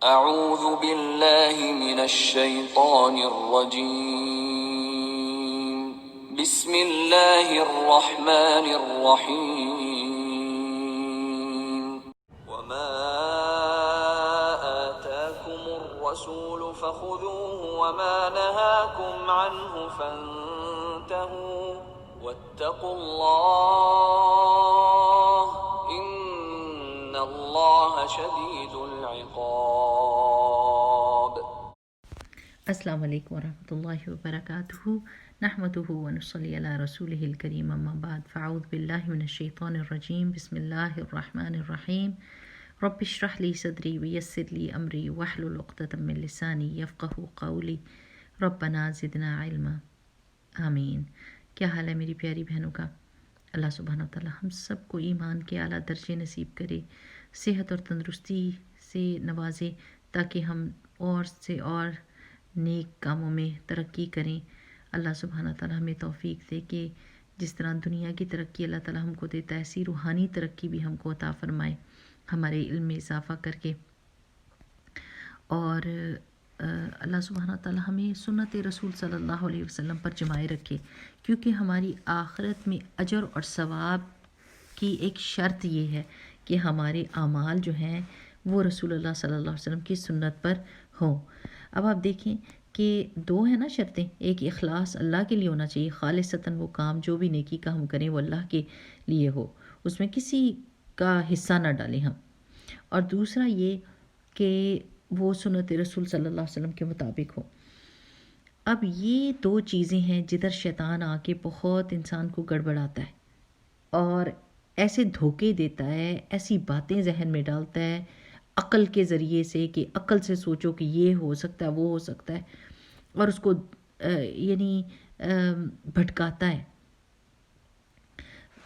اعوذ باللہ من الشیطان الرجیم بسم اللہ الرحمن الرحیم وما آتاکم الرسول فخذوه وما نهاکم عنه فانتهوا واتقوا اللہ ان اللہ شدید العقاب۔ السلام علیکم ورحمۃ اللہ وبرکاتہ، نحمدہ ونصلی علی رسولہ الکریم، اما بعد، فاعوذ باللہ من الشیطان الرجیم، بسم اللہ الرحمن الرحیم، رب اشرح لی صدری ویسر لی امری واحلل عقدۃ من لسانی یفقہوا قولی، ربنا زدنا علما، آمین۔ کیا حال ہے میری پیاری بہنوں کا؟ اللہ سبحانہ و تعالی ہم سب کو ایمان کے اعلیٰ درجے نصیب کرے، صحت اور تندرستی سے نوازے، تاکہ ہم اور سے اور نیک کاموں میں ترقی کریں۔ اللہ سبحانہ تعالیٰ ہمیں توفیق دے کہ جس طرح دنیا کی ترقی اللہ تعالیٰ ہم کو دیتا ہے، ایسی روحانی ترقی بھی ہم کو عطا فرمائے، ہمارے علم میں اضافہ کر کے، اور اللہ سبحانہ تعالیٰ ہمیں سنت رسول صلی اللہ علیہ وسلم پر جمائے رکھے، کیونکہ ہماری آخرت میں اجر اور ثواب کی ایک شرط یہ ہے کہ ہمارے اعمال جو ہیں وہ رسول اللہ صلی اللہ علیہ وسلم کی سنت پر ہوں۔ اب آپ دیکھیں کہ دو ہیں نا شرطیں، ایک اخلاص اللہ کے لیے ہونا چاہیے، خالصتاً وہ کام جو بھی نیکی کا ہم کریں وہ اللہ کے لیے ہو، اس میں کسی کا حصہ نہ ڈالیں ہم، اور دوسرا یہ کہ وہ سنت رسول صلی اللہ علیہ وسلم کے مطابق ہو۔ اب یہ دو چیزیں ہیں جدھر شیطان آ کے بہت انسان کو گڑبڑاتا ہے اور ایسے دھوکے دیتا ہے، ایسی باتیں ذہن میں ڈالتا ہے عقل کے ذریعے سے کہ عقل سے سوچو کہ یہ ہو سکتا ہے، وہ ہو سکتا ہے، اور اس کو بھٹکاتا ہے۔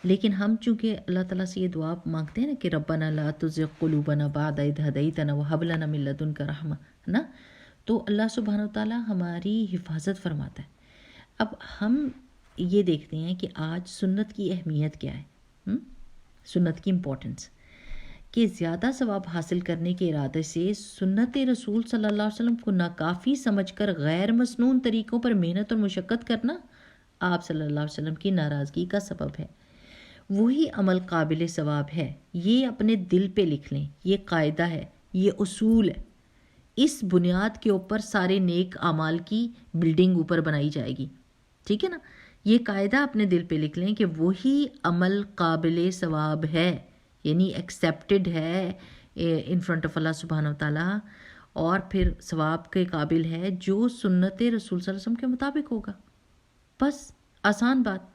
لیکن ہم چونکہ اللہ تعالیٰ سے یہ دعا مانگتے ہیں نا کہ ربنا لا تزغ قلوبنا بعد اذ ہدیتنا وہب لنا من لدنک رحمہ، نا، تو اللہ سبحانہ وتعالیٰ ہماری حفاظت فرماتا ہے۔ اب ہم یہ دیکھتے ہیں کہ آج سنت کی اہمیت کیا ہے، سنت کی امپورٹنس، کہ زیادہ ثواب حاصل کرنے کے ارادے سے سنت رسول صلی اللہ علیہ وسلم کو ناکافی سمجھ کر غیر مسنون طریقوں پر محنت اور مشقت کرنا آپ صلی اللہ علیہ وسلم کی ناراضگی کا سبب ہے۔ وہی عمل قابل ثواب ہے، یہ اپنے دل پہ لکھ لیں، یہ قاعدہ ہے، یہ اصول ہے، اس بنیاد کے اوپر سارے نیک اعمال کی بلڈنگ اوپر بنائی جائے گی، ٹھیک ہے نا؟ یہ قاعدہ اپنے دل پہ لکھ لیں کہ وہی عمل قابل ثواب ہے، یعنی ایکسیپٹڈ ہے ان فرنٹ آف اللہ سبحانہ و تعالیٰ، اور پھر ثواب کے قابل ہے جو سنت رسول صلی اللہ علیہ وسلم کے مطابق ہوگا۔ بس آسان بات۔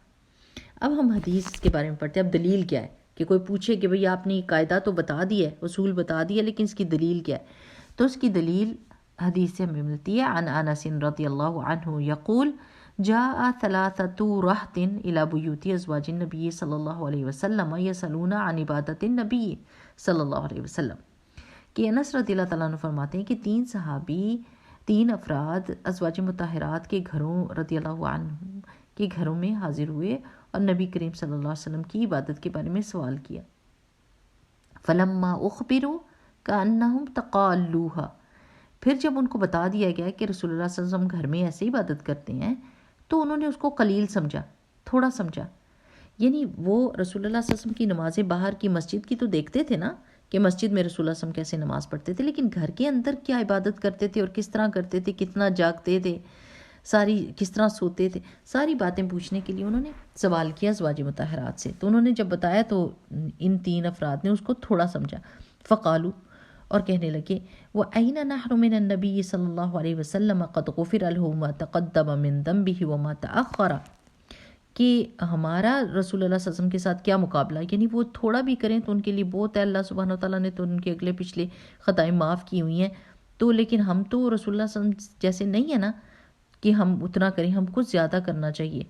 اب ہم حدیث کے بارے میں پڑھتے ہیں۔ اب دلیل کیا ہے کہ کوئی پوچھے کہ بھئی آپ نے قاعدہ تو بتا دیا ہے، اصول بتا دیا، لیکن اس کی دلیل کیا ہے؟ تو اس کی دلیل حدیث سے ہمیں ملتی ہے، عن انس رضی اللہ عنہ یقول جاء ثلاثة رہط الى بیوت ازواج النبی صلی اللہ علیہ وسلم یسألون عن عبادت النبی صلی اللہ علیہ وسلم، کہ انس رضی اللہ تعالیٰ عنہ فرماتے ہیں کہ تین افراد ازواج مطہرات کے گھروں رضی اللہ عنہ کے گھروں میں حاضر ہوئے اور نبی کریم صلی اللہ علیہ وسلم کی عبادت کے بارے میں سوال کیا۔ فلما اخبروا کأنہم تقالوها، پھر جب ان کو بتا دیا گیا کہ رسول اللہ صلی اللہ علیہ وسلم گھر میں ایسے عبادت کرتے ہیں، تو انہوں نے اس کو قلیل سمجھا، تھوڑا سمجھا۔ یعنی وہ رسول اللہ صلی اللہ علیہ وسلم کی نمازیں باہر کی مسجد کی تو دیکھتے تھے نا کہ مسجد میں رسول اللہ صلی اللہ علیہ وسلم کیسے نماز پڑھتے تھے، لیکن گھر کے اندر کیا عبادت کرتے تھے اور کس طرح کرتے تھے، کتنا جاگتے تھے، ساری کس طرح سوتے تھے، ساری باتیں پوچھنے کے لیے انہوں نے سوال کیا ازواج مطہرات سے۔ تو انہوں نے جب بتایا تو ان تین افراد نے اس کو تھوڑا سمجھا۔ فقالو، اور کہنے لگے، وَأَيْنَ نَحْنُ مِنَ النَّبِيِّ صلی اللہ علیہ وسلم قَدْ غُفِرَ لَهُ مَا تَقَدَّمَ مِن ذَنبِهِ وَمَا تَأَخَّرَ، کہ ہمارا رسول اللہ صلی اللہ علیہ وسلم کے ساتھ کیا مقابلہ، یعنی وہ تھوڑا بھی کریں تو ان کے لیے بہت ہے، اللہ سبحانہ وتعالیٰ نے تو ان کے اگلے پچھلے خطائیں معاف کی ہوئی ہیں، تو لیکن ہم تو رسول اللہ صلی اللہ علیہ وسلم جیسے نہیں ہیں نا کہ ہم اتنا کریں، ہم کو زیادہ کرنا چاہیے۔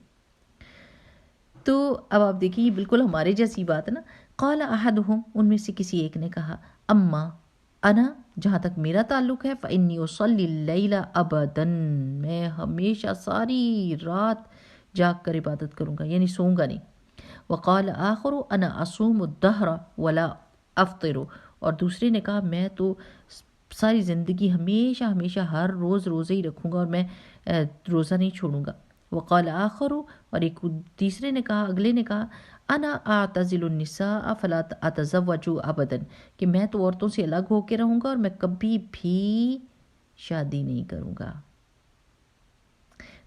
تو اب آپ دیکھیں یہ بالکل ہمارے جیسی بات ہے نا۔ قال احدہم، ان میں سے کسی ایک نے کہا، اما انا، جہاں تک میرا تعلق ہے، فانی اصلی اللیل ابدا، میں ہمیشہ ساری رات جاگ کر عبادت کروں گا، یعنی سوؤں گا نہیں۔ وقال آخر انا اصوم الدہر ولا افطر، اور دوسرے نے کہا میں تو ساری زندگی ہمیشہ ہمیشہ ہر روز روزے ہی رکھوں گا اور میں روزہ نہیں چھوڑوں گا. وقال آخر، اور ایک تیسرے نے کہا، اگلے نے کہا، انا اعتزل النساء فلا اتزوج ابدا، کہ میں تو عورتوں سے الگ ہو کے رہوں گا اور میں کبھی بھی شادی نہیں کروں گا.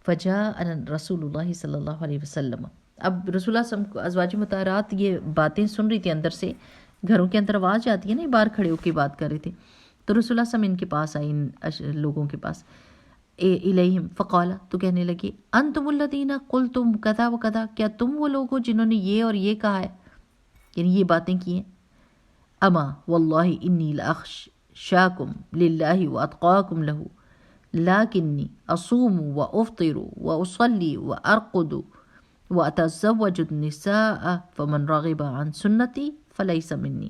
فجاء رسول اللہ صلی اللہ علیہ وسلم، اب رسول اللہ صلی اللہ علیہ وسلم ازواج مطہرات یہ باتیں سن رہی تھی اندر سے، گھروں کے اندر آواز جاتی ہے نا، باہر کھڑے ہو کے بات کر رہے تھے. تو رسول اللہ صلی اللہ علیہ وسلم ان کے پاس آئے، ان لوگوں کے پاس، الیہم فقالا، تو کہنے لگے، انتم الذین قلتم کذا و کذا، کیا تم وہ لوگ ہو جنہوں نے یہ اور یہ کہا ہے، یعنی یہ باتیں کی ہیں. اما واللہ انی لاخشاکم للہ واتقاکم لہ لیکنی اصوم وافطر واصلی وارقد واتزوج النساء فمن رغب عن سنتی فلیس منی.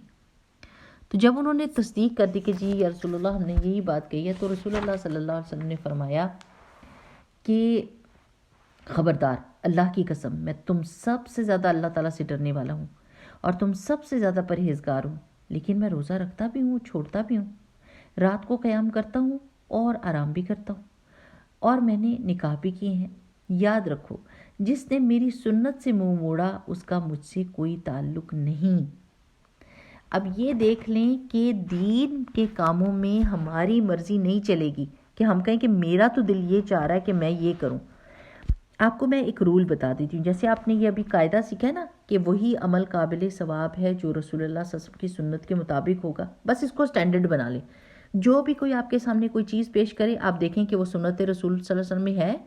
تو جب انہوں نے تصدیق کر دی کہ جی یا رسول اللہ ہم نے یہی بات کہی ہے، تو رسول اللہ صلی اللہ علیہ وسلم نے فرمایا کہ خبردار، اللہ کی قسم میں تم سب سے زیادہ اللہ تعالیٰ سے ڈرنے والا ہوں اور تم سب سے زیادہ پرہیزگار ہوں، لیکن میں روزہ رکھتا بھی ہوں، چھوڑتا بھی ہوں، رات کو قیام کرتا ہوں اور آرام بھی کرتا ہوں، اور میں نے نکاح بھی کیے ہیں. یاد رکھو، جس نے میری سنت سے منہ موڑا اس کا مجھ سے کوئی تعلق نہیں. اب یہ دیکھ لیں کہ دین کے کاموں میں ہماری مرضی نہیں چلے گی کہ ہم کہیں کہ میرا تو دل یہ چاہ رہا ہے کہ میں یہ کروں. آپ کو میں ایک رول بتا دیتی ہوں، جیسے آپ نے یہ ابھی قاعدہ سیکھا ہے نا کہ وہی عمل قابل ثواب ہے جو رسول اللہ صلی اللہ علیہ وسلم کی سنت کے مطابق ہوگا. بس اس کو سٹینڈرڈ بنا لیں. جو بھی کوئی آپ کے سامنے کوئی چیز پیش کرے، آپ دیکھیں کہ وہ سنت رسول صلی اللہ علیہ وسلم میں ہے،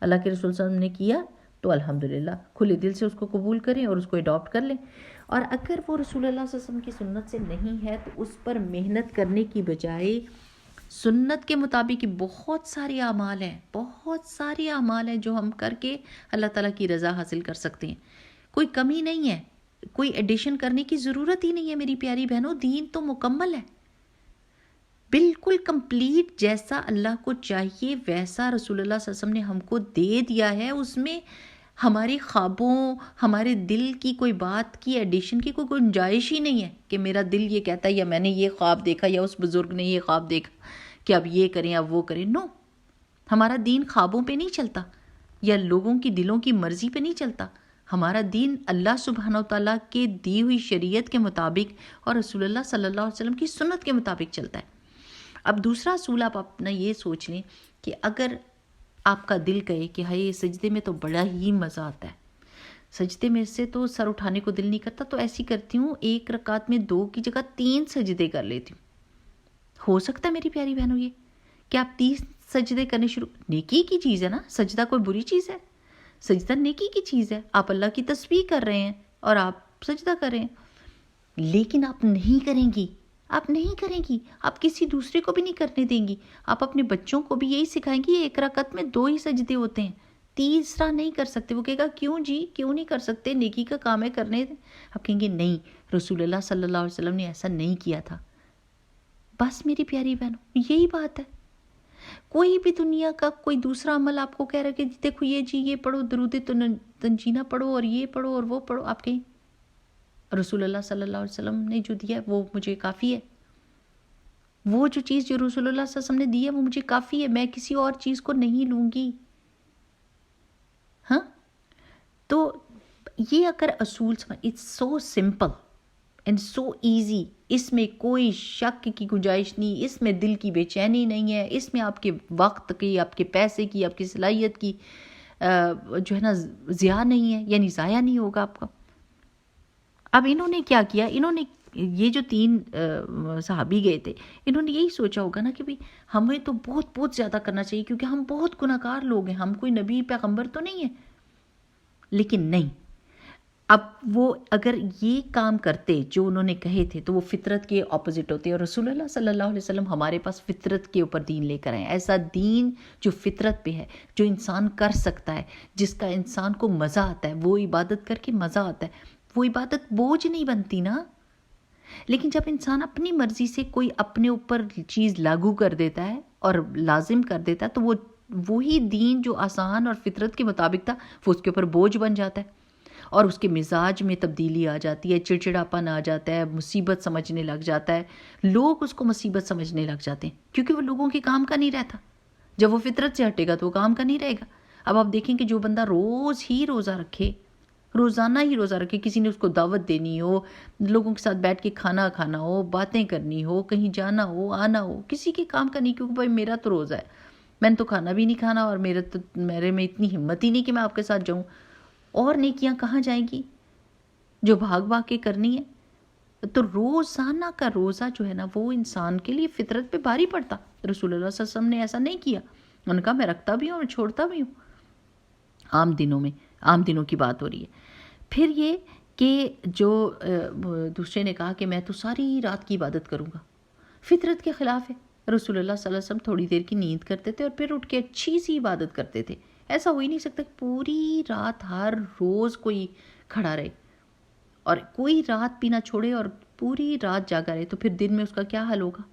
اللہ کے رسول صلی اللہ علیہ وسلم نے کیا، تو الحمدللہ کھلے دل سے اس کو قبول کریں اور اس کو اڈاپٹ کر لیں. اور اگر وہ رسول اللہ صلی اللہ علیہ وسلم کی سنت سے نہیں ہے تو اس پر محنت کرنے کی بجائے سنت کے مطابق بہت سارے اعمال ہیں جو ہم کر کے اللہ تعالیٰ کی رضا حاصل کر سکتے ہیں. کوئی کمی نہیں ہے، کوئی ایڈیشن کرنے کی ضرورت ہی نہیں ہے میری پیاری بہنوں. دین تو مکمل ہے، بالکل کمپلیٹ، جیسا اللہ کو چاہیے ویسا رسول اللہ صلی اللہ علیہ وسلم نے ہم کو دے دیا ہے. اس میں ہماری خوابوں، ہمارے دل کی کوئی بات کی ایڈیشن کی کوئی گنجائش ہی نہیں ہے کہ میرا دل یہ کہتا ہے یا میں نے یہ خواب دیکھا یا اس بزرگ نے یہ خواب دیکھا کہ اب یہ کریں اب وہ کریں. نو، ہمارا دین خوابوں پہ نہیں چلتا یا لوگوں کی دلوں کی مرضی پہ نہیں چلتا. ہمارا دین اللہ سبحانہ و تعالیٰ کے دی ہوئی شریعت کے مطابق اور رسول اللہ صلی اللہ علیہ وسلم کی سنت کے مطابق چلتا ہے. اب دوسرا اصول آپ اپنا یہ سوچ لیں کہ اگر آپ کا دل کہے کہ ہائے سجدے میں تو بڑا ہی مزہ آتا ہے، سجدے میں سے تو سر اٹھانے کو دل نہیں کرتا، تو ایسی کرتی ہوں ایک رکعت میں 2 کی جگہ 3 سجدے کر لیتی ہوں. ہو سکتا ہے میری پیاری بہنوں یہ کہ آپ 30 سجدے کرنے شروع، نیکی کی چیز ہے نا، سجدہ کوئی بری چیز ہے؟ سجدہ نیکی کی چیز ہے. آپ اللہ کی تسبیح کر رہے ہیں اور آپ سجدہ کر رہے ہیں، لیکن آپ نہیں کریں گی، آپ کسی دوسرے کو بھی نہیں کرنے دیں گی. آپ اپنے بچوں کو بھی یہی سکھائیں گی ایک رکعت میں 2 ہی سجدے ہوتے ہیں، تیسرا نہیں کر سکتے. وہ کہے گا کیوں جی، کیوں نہیں کر سکتے، نیکی کا کام ہے کرنے دیں. آپ کہیں گے نہیں، رسول اللہ صلی اللہ علیہ وسلم نے ایسا نہیں کیا تھا. بس میری پیاری بہنوں یہی بات ہے. کوئی بھی دنیا کا کوئی دوسرا عمل آپ کو کہہ رہا ہے کہ دیکھو یہ پڑھو، درود تنجینہ پڑھو اور یہ پڑھو اور وہ پڑھو، آپ کہیں رسول اللہ صلی اللہ علیہ وسلم نے جو دیا ہے وہ مجھے کافی ہے. وہ جو چیز جو رسول اللہ صلی اللہ علیہ وسلم نے دی ہے وہ مجھے کافی ہے، میں کسی اور چیز کو نہیں لوں گی. ہاں، تو یہ اگر اصول it's so simple and so easy, اس میں کوئی شک کی گنجائش نہیں، اس میں دل کی بے چینی نہیں ہے، اس میں آپ کے وقت کی، آپ کے پیسے کی، آپ کی صلاحیت کی جو ہے نا ضیاع نہیں ہے، یعنی ضائع نہیں ہوگا آپ کا. اب انہوں نے کیا کیا، انہوں نے یہ جو 3 صحابی گئے تھے، انہوں نے یہی سوچا ہوگا نا کہ ہمیں تو بہت بہت زیادہ کرنا چاہیے کیونکہ ہم بہت گناہ گار لوگ ہیں، ہم کوئی نبی پیغمبر تو نہیں ہے. لیکن نہیں، اب وہ اگر یہ کام کرتے جو انہوں نے کہے تھے تو وہ فطرت کے اپوزٹ ہوتے، اور رسول اللہ صلی اللہ علیہ وسلم ہمارے پاس فطرت کے اوپر دین لے کر آئے، ایسا دین جو فطرت پہ ہے، جو انسان کر سکتا ہے، جس کا انسان کو مزہ آتا ہے، وہ عبادت کر کے مزہ آتا ہے، وہ عبادت بوجھ نہیں بنتی نا. لیکن جب انسان اپنی مرضی سے کوئی اپنے اوپر چیز لاگو کر دیتا ہے اور لازم کر دیتا ہے تو وہی دین جو آسان اور فطرت کے مطابق تھا وہ اس کے اوپر بوجھ بن جاتا ہے. اور اس کے مزاج میں تبدیلی آ جاتی ہے، چڑچڑاپن آ جاتا ہے، مصیبت سمجھنے لگ جاتا ہے، لوگ اس کو مصیبت سمجھنے لگ جاتے ہیں کیونکہ وہ لوگوں کے کام کا نہیں رہتا. جب وہ فطرت سے ہٹے گا تو وہ کام کا نہیں رہے گا. اب آپ دیکھیں کہ جو بندہ روز ہی روزہ رکھے، روزانہ ہی روزہ رکھے، کسی نے اس کو دعوت دینی ہو، لوگوں کے ساتھ بیٹھ کے کھانا کھانا ہو، باتیں کرنی ہو، کہیں جانا ہو آنا ہو، کسی کے کام کا نہیں، کیونکہ بھائی میرا تو روزہ ہے، میں نے تو کھانا بھی نہیں کھانا اور میرے میں اتنی ہمت ہی نہیں کہ میں آپ کے ساتھ جاؤں. اور نیکیاں کہاں جائیں گی جو بھاگ بھاگ کے کرنی ہے؟ تو روزانہ کا روزہ جو ہے نا وہ انسان کے لیے فطرت پہ بھاری پڑتا. رسول اللہ صلی اللہ علیہ وسلم نے ایسا نہیں کیا. انہوں نے کہا میں رکھتا بھی ہوں اور چھوڑتا بھی ہوں. عام دنوں کی بات ہو رہی ہے. پھر یہ کہ جو دوسرے نے کہا کہ میں تو ساری رات کی عبادت کروں گا، فطرت کے خلاف ہے. رسول اللہ صلی اللہ علیہ وسلم تھوڑی دیر کی نیند کرتے تھے اور پھر اٹھ کے اچھی سی عبادت کرتے تھے. ایسا ہو ہی نہیں سکتا کہ پوری رات ہر روز کوئی کھڑا رہے اور کوئی رات بھی نہ چھوڑے اور پوری رات جاگا رہے. تو پھر دن میں اس کا کیا حل ہوگا؟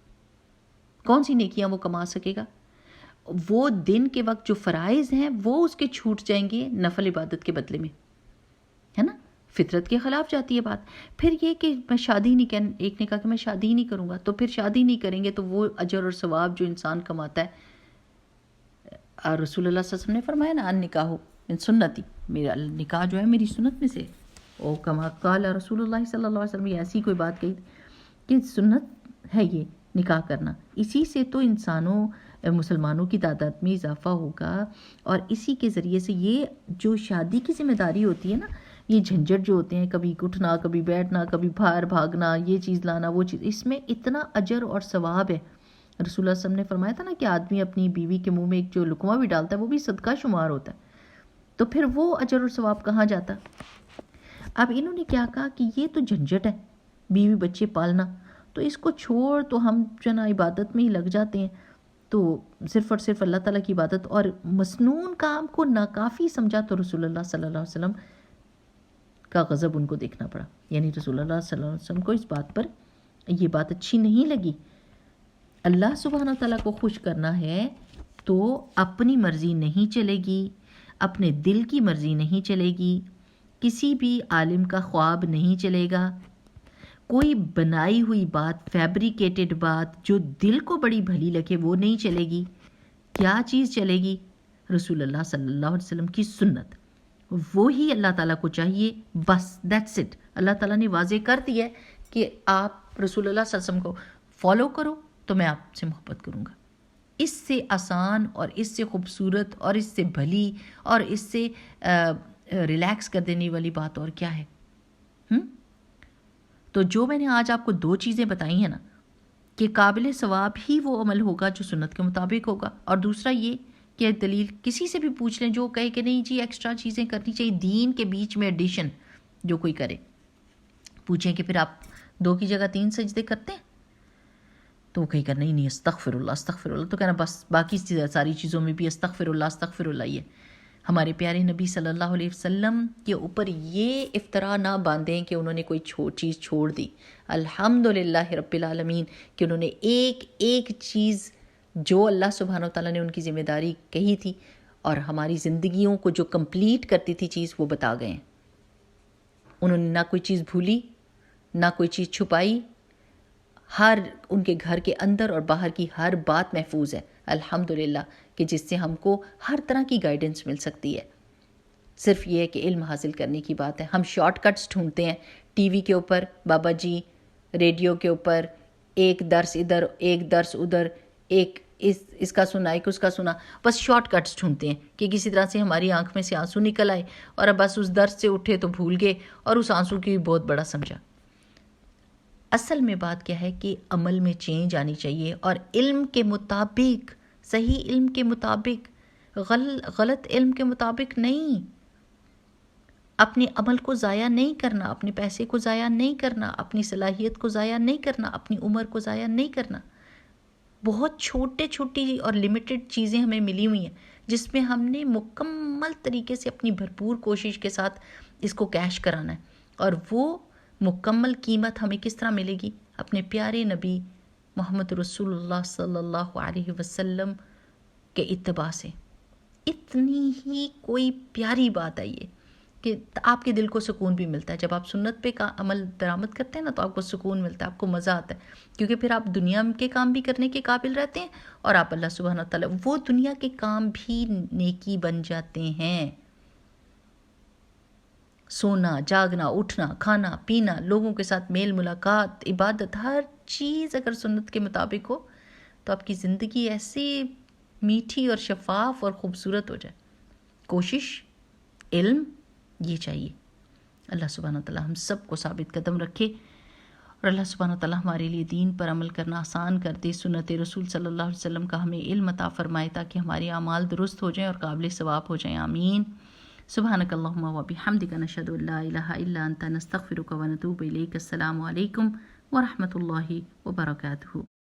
کون سی نیکیاں وہ کما سکے گا؟ وہ دن کے وقت جو فرائض ہیں وہ اس کے چھوٹ جائیں گے نفل عبادت کے بدلے میں، ہے نا. فطرت کے خلاف جاتی ہے بات. پھر یہ کہ میں شادی نہیں ایک نے کہا کہ میں شادی ہی نہیں کروں گا، تو پھر شادی نہیں کریں گے تو وہ اجر اور ثواب جو انسان کماتا ہے، رسول اللہ صلی اللہ علیہ وسلم نے فرمایا نا ان نکاح من سنتی، میرا نکاح جو ہے میری سنت میں سے. او کما قال رسول اللہ صلی اللہ علیہ وسلم، یہ ایسی کوئی بات کہی کہ سنت ہے یہ نکاح کرنا. اسی سے تو مسلمانوں کی تعداد میں اضافہ ہوگا اور اسی کے ذریعے سے یہ جو شادی کی ذمہ داری ہوتی ہے نا، یہ جھنجھٹ جو ہوتے ہیں، کبھی اٹھنا کبھی بیٹھنا کبھی باہر بھاگنا، یہ چیز لانا وہ چیز، اس میں اتنا اجر اور ثواب ہے. رسول اللہ صلی اللہ علیہ وسلم نے فرمایا تھا نا کہ آدمی اپنی بیوی کے منہ میں ایک جو لقمہ بھی ڈالتا ہے وہ بھی صدقہ شمار ہوتا ہے. تو پھر وہ اجر اور ثواب کہاں جاتا؟ اب انہوں نے کیا کہا کہ یہ تو جھنجھٹ ہے بیوی بچے پالنا، تو اس کو چھوڑ تو ہم جو نا عبادت میں ہی لگ جاتے ہیں. تو صرف اور صرف اللہ تعالیٰ کی عبادت اور مسنون کام کو ناکافی سمجھا تو رسول اللہ صلی اللہ علیہ وسلم کا غضب ان کو دیکھنا پڑا. یعنی رسول اللہ صلی اللہ علیہ وسلم کو اس بات پر یہ بات اچھی نہیں لگی. اللہ سبحانہ تعالیٰ کو خوش کرنا ہے تو اپنی مرضی نہیں چلے گی، اپنے دل کی مرضی نہیں چلے گی، کسی بھی عالم کا خواب نہیں چلے گا، کوئی بنائی ہوئی بات، فیبریکیٹڈ بات جو دل کو بڑی بھلی لگے وہ نہیں چلے گی. کیا چیز چلے گی؟ رسول اللہ صلی اللہ علیہ وسلم کی سنت. وہی اللہ تعالیٰ کو چاہیے، بس دیٹس اٹ. اللہ تعالیٰ نے واضح کر دیا ہے کہ آپ رسول اللہ صلی اللہ علیہ وسلم کو فالو کرو تو میں آپ سے محبت کروں گا. اس سے آسان اور اس سے خوبصورت اور اس سے بھلی اور اس سے ریلیکس کر دینے والی بات اور کیا ہے؟ تو جو میں نے آج آپ کو 2 چیزیں بتائی ہیں نا، کہ قابل ثواب ہی وہ عمل ہوگا جو سنت کے مطابق ہوگا، اور دوسرا یہ کہ دلیل کسی سے بھی پوچھ لیں جو کہے کہ نہیں جی ایکسٹرا چیزیں کرنی چاہیے دین کے بیچ میں ایڈیشن جو کوئی کرے، پوچھیں کہ پھر آپ 2 کی جگہ 3 سجدے کرتے ہیں؟ تو وہ کہیں کہ نہیں استغفر اللہ، تو کہنا بس باقی ساری چیزوں میں بھی استغفر اللہ یہ. ہمارے پیارے نبی صلی اللہ علیہ وسلم کے اوپر یہ افطرا نہ باندھیں کہ انہوں نے کوئی چیز چھوڑ دی. الحمدللہ رب العالمین کہ انہوں نے ایک چیز جو اللہ سبحانہ وتعالیٰ نے ان کی ذمہ داری کہی تھی اور ہماری زندگیوں کو جو کمپلیٹ کرتی تھی چیز، وہ بتا گئے ہیں. انہوں نے نہ کوئی چیز بھولی نہ کوئی چیز چھپائی. ہر ان کے گھر کے اندر اور باہر کی ہر بات محفوظ ہے الحمدللہ، کہ جس سے ہم کو ہر طرح کی گائیڈنس مل سکتی ہے. صرف یہ ہے کہ علم حاصل کرنے کی بات ہے. ہم شارٹ کٹس ڈھونڈتے ہیں ٹی وی کے اوپر، بابا جی ریڈیو کے اوپر، ایک درس ادھر ایک درس ادھر، ایک اس کا سنا ایک اس کا سنا، بس شارٹ کٹس ڈھونڈتے ہیں کہ کسی طرح سے ہماری آنکھ میں سے آنسو نکل آئے اور اب بس اس درس سے اٹھے تو بھول گئے اور اس آنسو کی بھی بہت بڑا سمجھا. اصل میں بات کیا ہے کہ عمل میں چینج آنی چاہیے اور علم کے مطابق، صحیح علم کے مطابق، غلط علم کے مطابق نہیں. اپنے عمل کو ضائع نہیں کرنا، اپنے پیسے کو ضائع نہیں کرنا، اپنی صلاحیت کو ضائع نہیں کرنا، اپنی عمر کو ضائع نہیں کرنا. بہت چھوٹی اور لمیٹڈ چیزیں ہمیں ملی ہوئی ہیں جس میں ہم نے مکمل طریقے سے اپنی بھرپور کوشش کے ساتھ اس کو کیش کرانا ہے. اور وہ مکمل قیمت ہمیں کس طرح ملے گی؟ اپنے پیارے نبی محمد رسول اللہ صلی اللہ علیہ وسلم کے اتباع سے. اتنی ہی کوئی پیاری بات ہے یہ کہ آپ کے دل کو سکون بھی ملتا ہے. جب آپ سنت پہ عمل درآمد کرتے ہیں نا تو آپ کو سکون ملتا ہے، آپ کو مزہ آتا ہے، کیونکہ پھر آپ دنیا کے کام بھی کرنے کے قابل رہتے ہیں اور آپ اللہ سبحانہ تعالیٰ وہ دنیا کے کام بھی نیکی بن جاتے ہیں. سونا، جاگنا، اٹھنا، کھانا، پینا، لوگوں کے ساتھ میل ملاقات، عبادت، ہر چیز اگر سنت کے مطابق ہو تو آپ کی زندگی ایسی میٹھی اور شفاف اور خوبصورت ہو جائے. کوشش، علم، یہ چاہیے. اللہ سبحانہ تعالیٰ ہم سب کو ثابت قدم رکھے اور اللہ سبحانہ تعالیٰ ہمارے لیے دین پر عمل کرنا آسان کر دے. سنت رسول صلی اللہ علیہ وسلم کا ہمیں علم عطا فرمائے تاکہ ہمارے اعمال درست ہو جائیں اور قابل ثواب ہو جائیں. آمین. سبحانک اللہم و بحمدک نشہد ان لا الہ الا انت نستغفرک و نتوب الیک. السلام علیکم ورحمۃ اللہ وبرکاتہ.